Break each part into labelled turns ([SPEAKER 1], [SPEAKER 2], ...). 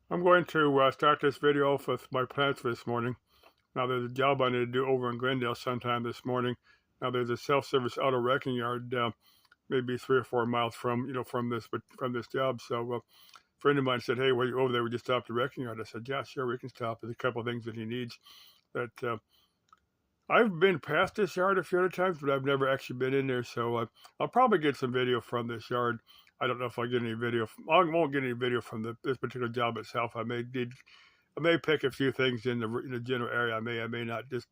[SPEAKER 1] I'm going to start this video off with my plans for this morning. Now, there's a job I need to do over in Glendale sometime this morning. Now, there's a self-service auto wrecking yard, maybe 3 or 4 miles from this job. So, a friend of mine said, "Hey, while you're over there, would you stop at the wrecking yard?" I said, "Yeah, sure, we can stop." There's a couple of things that he needs. That I've been past this yard a few other times, but I've never actually been in there. So, I'll probably get some video from this yard. I don't know if I'll get any video. I won't get any video from this particular job itself. I may pick a few things in the general area. I may not. Just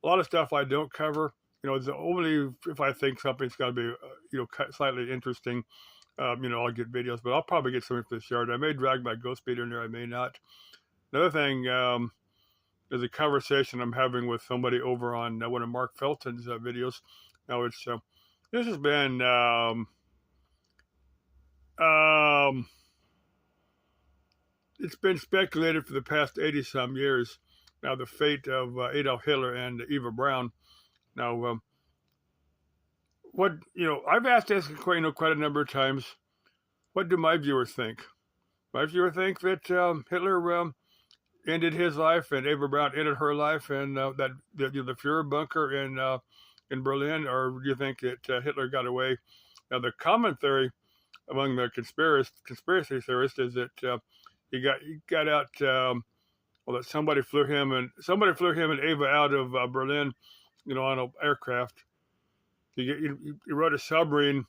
[SPEAKER 1] a lot of stuff I don't cover. It's only if I think something's got to be, slightly interesting. I'll get videos, but I'll probably get something for this yard. I may drag my ghost speeder in there. I may not. Another thing is a conversation I'm having with somebody over on one of Mark Felton's videos. Now this has been um, it's been speculated for the past 80 some years. Now the fate of Adolf Hitler and Eva Braun. Now, I've asked this quite a number of times. What do my viewers think? My viewers think that Hitler ended his life and Eva Braun ended her life, and that the Fuhrer bunker in Berlin, or do you think that Hitler got away? Now, the common theory among the conspiracy theorists is that he got out. That somebody flew him and Eva out of Berlin, on an aircraft. He rode a submarine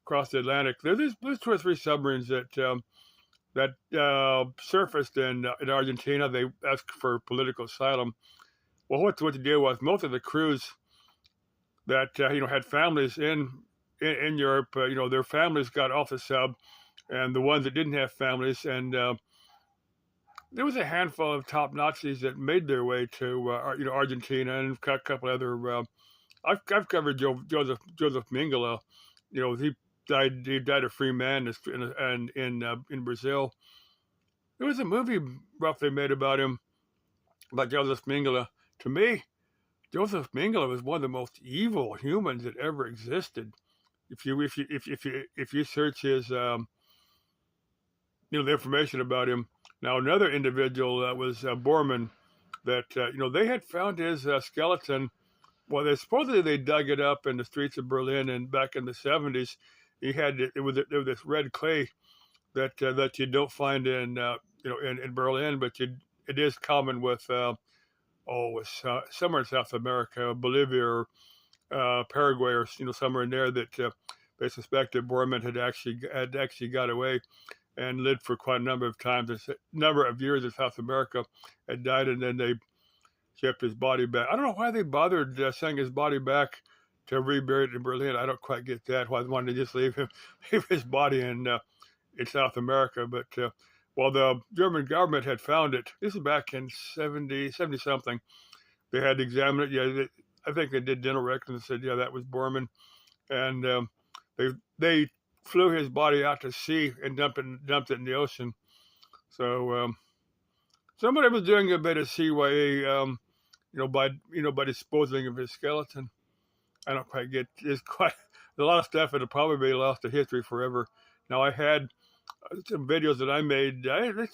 [SPEAKER 1] across the Atlantic. There's 2 or 3 submarines that surfaced in Argentina. They asked for political asylum. Well, what the deal was? Most of the crews that had families in Europe, their families got off the sub, and the ones that didn't have families, and there was a handful of top Nazis that made their way to Argentina, and a couple other. I've covered Joseph Mengele. He died a free man in Brazil. There was a movie roughly made about him, about Joseph Mengele. To me, Joseph Mengele was one of the most evil humans that ever existed. If you search his the information about him. Now, another individual was Bormann, that they had found his skeleton. Well, supposedly they dug it up in the streets of Berlin, and back in the 70s, there was this red clay that you don't find in Berlin, but it is common with somewhere in South America, Bolivia, or Paraguay, or somewhere in there, that they suspected Bormann had actually got away and lived for quite a number of years in South America, and died, and then they shipped his body back. I don't know why they bothered sending his body back to rebury it in Berlin. I don't quite get that. Why they wanted to just leave his body in South America. But while the German government had found it, this is back in 70 something. They had examined it. Yeah, I think they did dental records and said, yeah, that was Bormann. And they flew his body out to sea and dumped it in the ocean. So somebody was doing a bit of CYA. By disposing of his skeleton. I don't quite get. There's a lot of stuff that'll probably be lost to history forever. Now, I had some videos that I made 2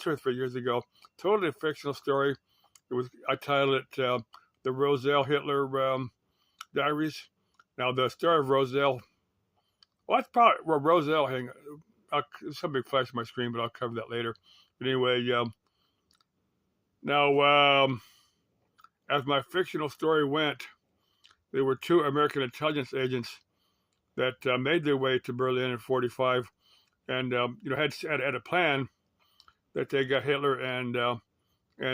[SPEAKER 1] or 3 years ago. Totally fictional story. I titled it "The Roselle Hitler Diaries." Now, the story of Roselle. Well, that's probably Roselle. Something flashed my screen, but I'll cover that later. But anyway, now. As my fictional story went, there were 2 American intelligence agents that made their way to Berlin in '45, and had a plan that they got Hitler and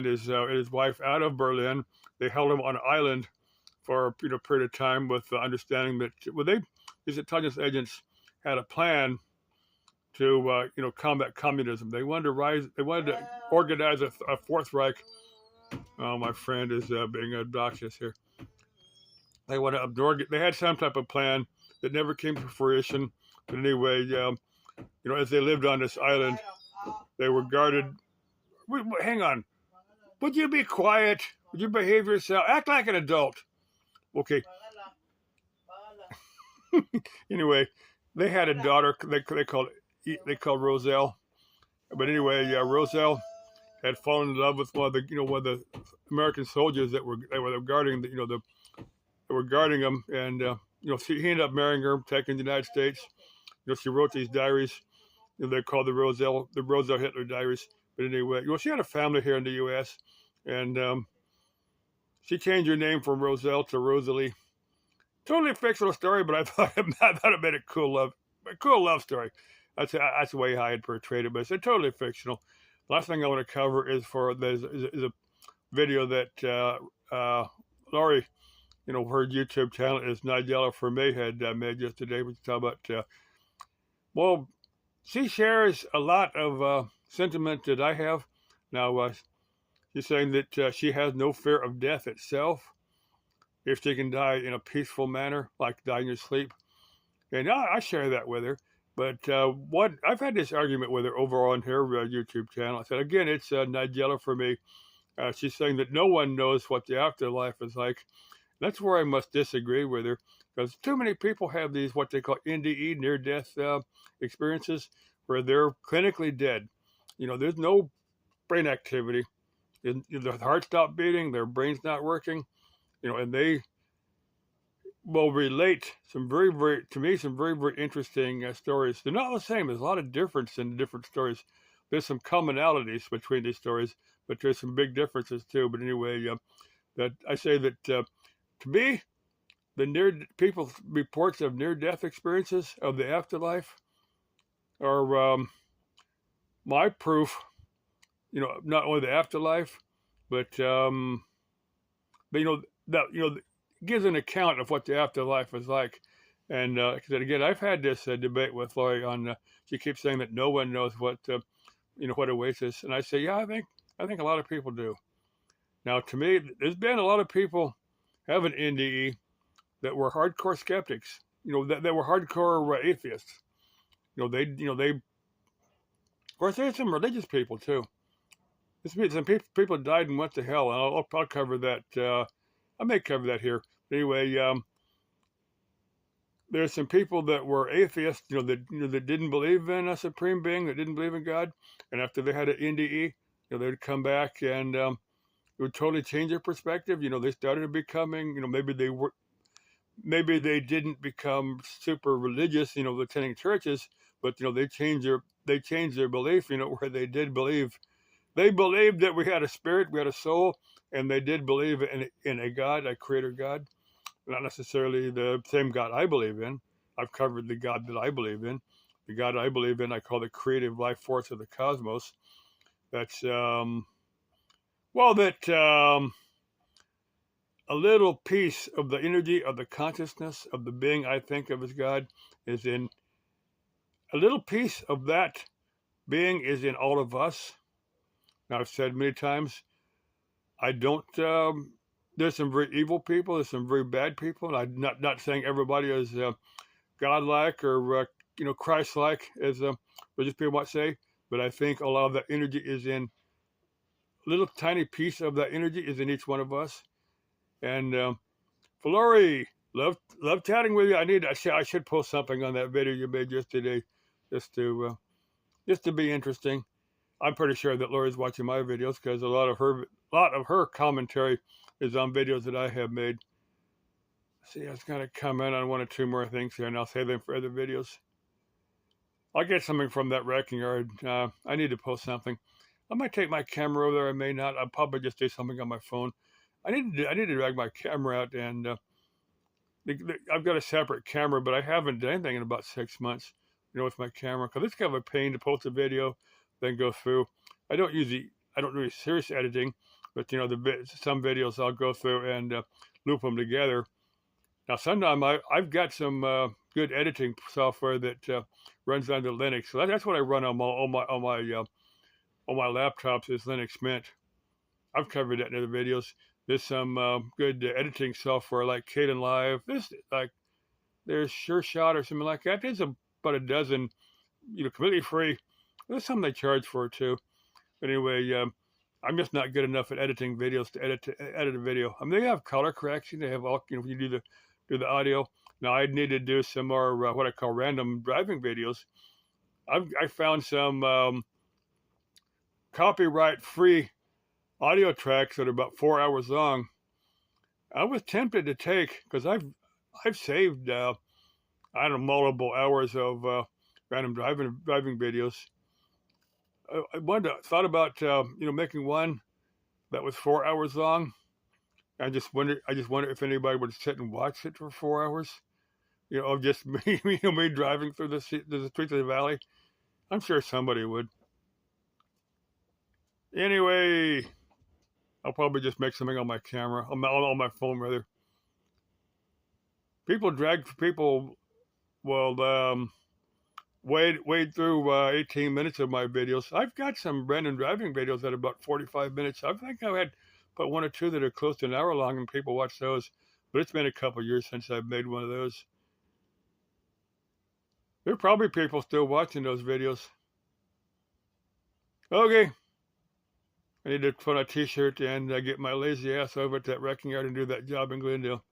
[SPEAKER 1] his wife out of Berlin. They held him on an island for a period of time, with the understanding that these intelligence agents had a plan to combat communism. They wanted to organize a Fourth Reich. Oh, my friend is being obnoxious here. They want to absorb it. They had some type of plan that never came to fruition. But anyway, as they lived on this island, they were guarded. Hang on. Would you be quiet? Would you behave yourself? Act like an adult. Okay. Anyway, they had a daughter. They called Roselle. But anyway, Roselle had fallen in love with one of the American soldiers that were guarding that were guarding him, and he ended up marrying her, taking the United States. She wrote these diaries. They're called the Roselle Hitler diaries. But anyway, she had a family here in the U.S. and she changed her name from Roselle to Rosalie. Totally fictional story, but I thought it made a cool love story. That's the way I had portrayed it, but it's totally fictional. The last thing I want to cover is a video that Laurie, her YouTube channel is Nigella for Me had made yesterday. We talk about well, she shares a lot of sentiment that I have. Now, she's saying that she has no fear of death itself if she can die in a peaceful manner, like die in your sleep. And I share that with her. But I've had this argument with her over on her YouTube channel. I said, again, it's Nigella for Me. She's saying that no one knows what the afterlife is like. That's where I must disagree with her, because too many people have these what they call NDE, near-death experiences, where they're clinically dead. There's no brain activity. Their heart stopped beating, their brain's not working, and they will relate some very, very interesting stories. They're not the same. There's a lot of difference in the different stories. There's some commonalities between these stories, but there's some big differences too. But anyway, that I say that to me, the people's reports of near-death experiences of the afterlife are my proof. Not only the afterlife, but that gives an account of what the afterlife is like. And again, I've had this debate with Laurie on. She keeps saying that no one knows what what awaits us, and I say, yeah, I think a lot of people do. Now, to me, there's been a lot of people have an NDE that were hardcore skeptics. That were hardcore atheists. They of course there's some religious people too. Some people died and went to hell, and I'll cover that. I may cover that here. But anyway, there's some people that were atheists, that didn't believe in a supreme being, that didn't believe in God, and after they had an NDE, they'd come back and it would totally change their perspective. They started becoming, maybe they didn't become super religious, attending churches, but they changed their belief, where they did believe. They believed that we had a spirit, we had a soul, and they did believe in a God, a creator God. Not necessarily the same God I believe in. I've covered the God that I believe in. The God I believe in, I call the creative life force of the cosmos. That's, a little piece of the energy of the consciousness of the being I think of as God is in, a little piece of that being is in all of us. Now, I've said many times, I don't, there's some very evil people, there's some very bad people, and I'm not saying everybody is godlike or, Christ-like, as religious people might say, but I think a lot of that energy is in, a little tiny piece of that energy is in each one of us. And Laurie, love chatting with you. I should post something on that video you made yesterday, just to be interesting. I'm pretty sure that Laurie's watching my videos because a lot of her commentary is on videos that I have made. See, I was going to comment on one or two more things here, and I'll save them for other videos. I'll get something from that wrecking yard. I need to post something. I might take my camera over there. I may not. I'll probably just do something on my phone. I need to drag my camera out, and I've got a separate camera, but I haven't done anything in about 6 months, with my camera, because it's kind of a pain to post a video, then go through. I don't do serious editing, but some videos I'll go through and loop them together. Now, sometimes I've got some good editing software that runs under Linux, so that's what I run on my laptops is Linux Mint. I've covered that in other videos. There's some good editing software like Kdenlive. There's SureShot or something like that. There's about a dozen, completely free. There's some they charge for too. But anyway, I'm just not good enough at editing videos to edit a video. I mean, they have color correction. They have all, you do the audio. Now I need to do some more what I call random driving videos. I found some copyright-free audio tracks that are about 4 hours long. I was tempted to take, because I've saved I don't know, multiple hours of random driving videos. I thought about making one that was 4 hours long. I just wonder if anybody would sit and watch it for 4 hours. Of just me driving through the streets of the valley. I'm sure somebody would. Anyway, I'll probably just make something on my camera, on my phone rather. People wade through 18 minutes of my videos. I've got some random driving videos that are about 45 minutes. I think I've had but one or two that are close to an hour long, and people watch those. But it's been a couple years since I've made one of those. There are probably people still watching those videos. Okay. I need to put on a t-shirt and get my lazy ass over to that wrecking yard and do that job in Glendale.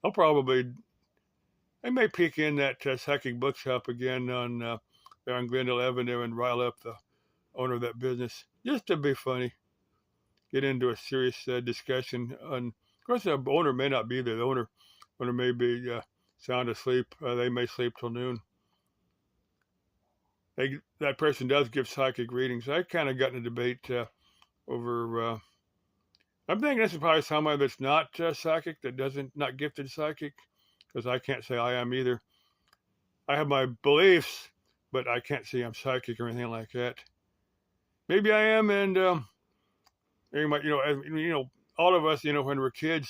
[SPEAKER 1] I may peek in that psychic bookshop again there on Glendale Avenue and rile up the owner of that business, just to be funny. Get into a serious discussion. Of course, the owner may not be there. The owner may be sound asleep. They may sleep till noon. That person does give psychic readings. I kind of got in a debate over. I'm thinking this is probably somebody that's not psychic, not gifted psychic, because I can't say I am either. I have my beliefs, but I can't say I'm psychic or anything like that. Maybe I am, and all of us, when we're kids,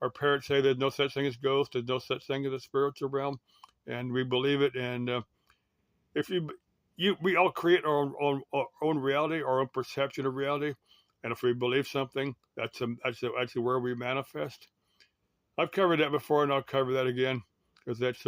[SPEAKER 1] our parents say there's no such thing as ghosts, there's no such thing as a spiritual realm, and we believe it. And if we all create our own reality, our own perception of reality, and if we believe something, that's where we manifest. I've covered that before, and I'll cover that again, because that's